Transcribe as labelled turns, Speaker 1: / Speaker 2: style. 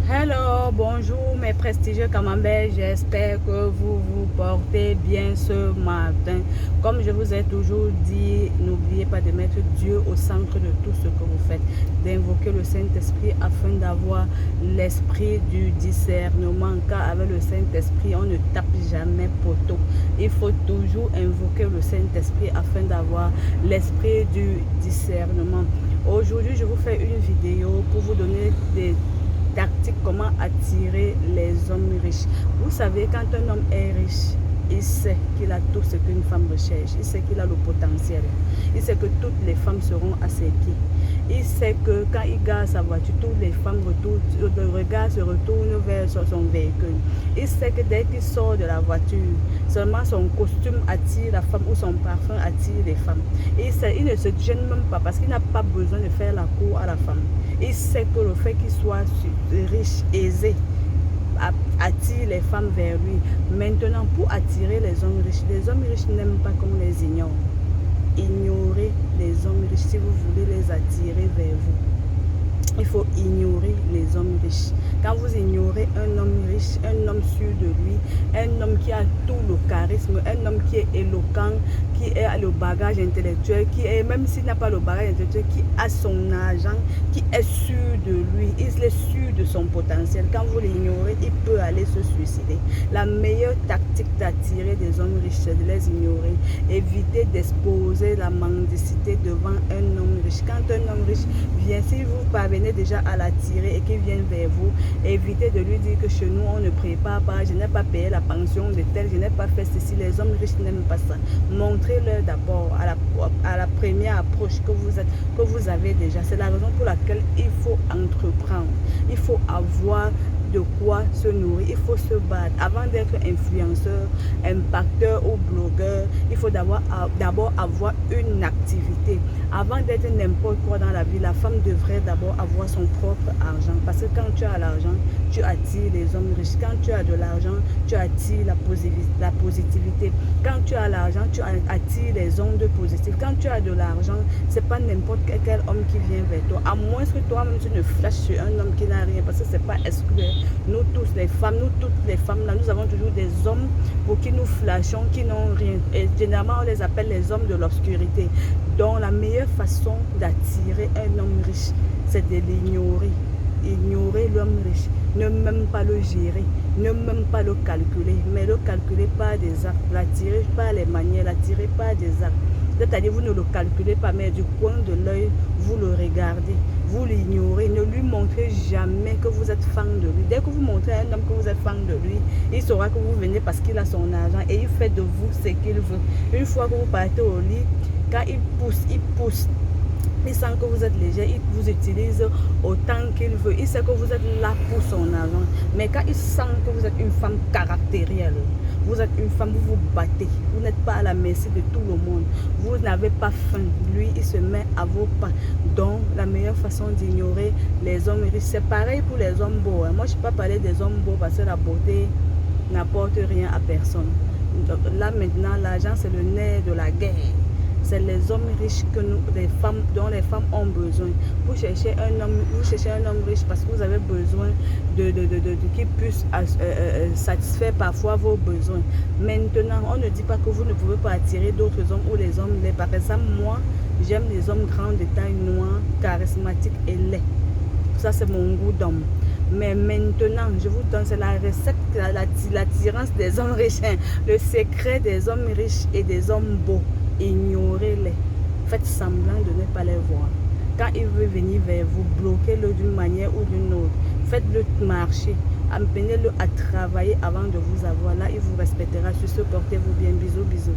Speaker 1: Hello, bonjour mes prestigieux camemberts, j'espère que vous vous portez bien ce matin. Comme je vous ai toujours dit, n'oubliez pas de mettre Dieu au centre de tout ce que vous faites, d'invoquer le Saint-Esprit afin d'avoir l'esprit du discernement, car avec le Saint-Esprit, on ne tape jamais poteau. Il faut toujours invoquer le Saint-Esprit afin d'avoir l'esprit du discernement. Aujourd'hui, je vous fais une vidéo pour vous donner des tactique, comment attirer les hommes riches. Vous savez, quand un homme est riche, il sait qu'il a tout ce qu'une femme recherche. Il sait qu'il a le potentiel. Il sait que toutes les femmes seront à ses pieds. Il sait que quand il gare sa voiture, toutes les femmes le regard se retourne vers son véhicule. Il sait que dès qu'il sort de la voiture, seulement son costume attire la femme ou son parfum attire les femmes. Il ne se gêne même pas parce qu'il n'a pas besoin de faire la cour à la femme. Il sait que le fait qu'il soit riche, aisé, attire les femmes vers lui. Maintenant, pour attirer les hommes riches n'aiment pas qu'on les ignore. Ignorez les hommes riches si vous voulez les attirer vers vous. Il faut ignorer les hommes riches. Quand vous ignorez un homme riche, un homme sûr de lui, un homme qui a tout le charisme, un homme qui est éloquent, qui a le bagage intellectuel, qui est, même s'il n'a pas le bagage intellectuel, qui a son argent, qui est sûr de lui, il est sûr de son potentiel. Quand vous l'ignorez, il peut aller se suicider. La meilleure tactique d'attirer des hommes riches, c'est de les ignorer. Évitez d'exposer la mendicité devant un homme riche. Quand un homme riche vient, si vous parvenez déjà à l'attirer et qu'il vient vers vous, évitez de lui dire que chez nous on ne prépare pas, je n'ai pas payé la pension de tel, je n'ai pas fait ceci. Les hommes riches n'aiment pas ça. Montrez-leur d'abord à la première approche que vous avez déjà. C'est la raison pour laquelle il faut entreprendre. Il faut avoir de quoi se nourrir, il faut se battre. Avant d'être influenceur, impacteur ou blogueur, il faut d'abord avoir une activité. Avant d'être n'importe quoi dans la vie, la femme devrait d'abord avoir son propre argent. Parce que quand tu as l'argent, tu attires les hommes riches. Quand tu as de l'argent, tu attires la positivité. Quand tu as l'argent, tu attires les ondes positives. Quand tu as de l'argent, c'est pas n'importe quel homme qui vient vers toi. À moins que toi-même tu ne flashes sur un homme qui n'a rien. Parce que c'est pas exclu. Nous tous les femmes, nous toutes les femmes là, nous avons toujours des hommes pour qui nous flashons, qui n'ont rien. Et généralement, on les appelle les hommes de l'obscurité. Donc, la meilleure façon d'attirer un homme riche, c'est de l'ignorer. Ignorer l'homme riche. Ne même pas le gérer. Ne même pas le calculer. Mais le calculer par des actes. L'attirer par les manières. L'attirer par des actes. C'est-à-dire, vous ne le calculez pas, mais du coin de l'œil, vous le regardez. Vous l'ignorez. Ne lui montrez jamais que vous êtes fan de lui. Dès que vous montrez à un homme que vous êtes fan de lui, il saura que vous venez parce qu'il a son argent et il fait de vous ce qu'il veut. Une fois que vous partez au lit, quand il pousse. Il sent que vous êtes léger, il vous utilise autant qu'il veut. Il sait que vous êtes là pour son argent. Mais quand il sent que vous êtes une femme caractérielle, vous êtes une femme, vous vous battez. Vous n'êtes pas à la merci de tout le monde. Vous n'avez pas faim. Lui, il se met à vos pas. Donc, la meilleure façon d'ignorer les hommes riches, c'est pareil pour les hommes beaux. Moi, je ne peux pas parler des hommes beaux parce que la beauté n'apporte rien à personne. Donc, là, maintenant, l'argent, c'est le nerf de la guerre. C'est les hommes riches que dont les femmes ont besoin. Vous cherchez un homme riche parce que vous avez besoin qu'il puisse satisfaire parfois vos besoins. Maintenant, on ne dit pas que vous ne pouvez pas attirer d'autres hommes ou les hommes laids. Par exemple, moi, j'aime les hommes grands de taille, noirs, charismatiques et laids. Ça, c'est mon goût d'homme. Mais maintenant, je vous donne, c'est la recette, l'attirance des hommes riches. Le secret des hommes riches et des hommes beaux. Ignorez-les. Faites semblant de ne pas les voir. Quand il veut venir vers vous, bloquez-le d'une manière ou d'une autre. Faites-le marcher. Amenez-le à travailler avant de vous avoir. Là, il vous respectera. Sur ce, portez-vous bien. Bisous, bisous.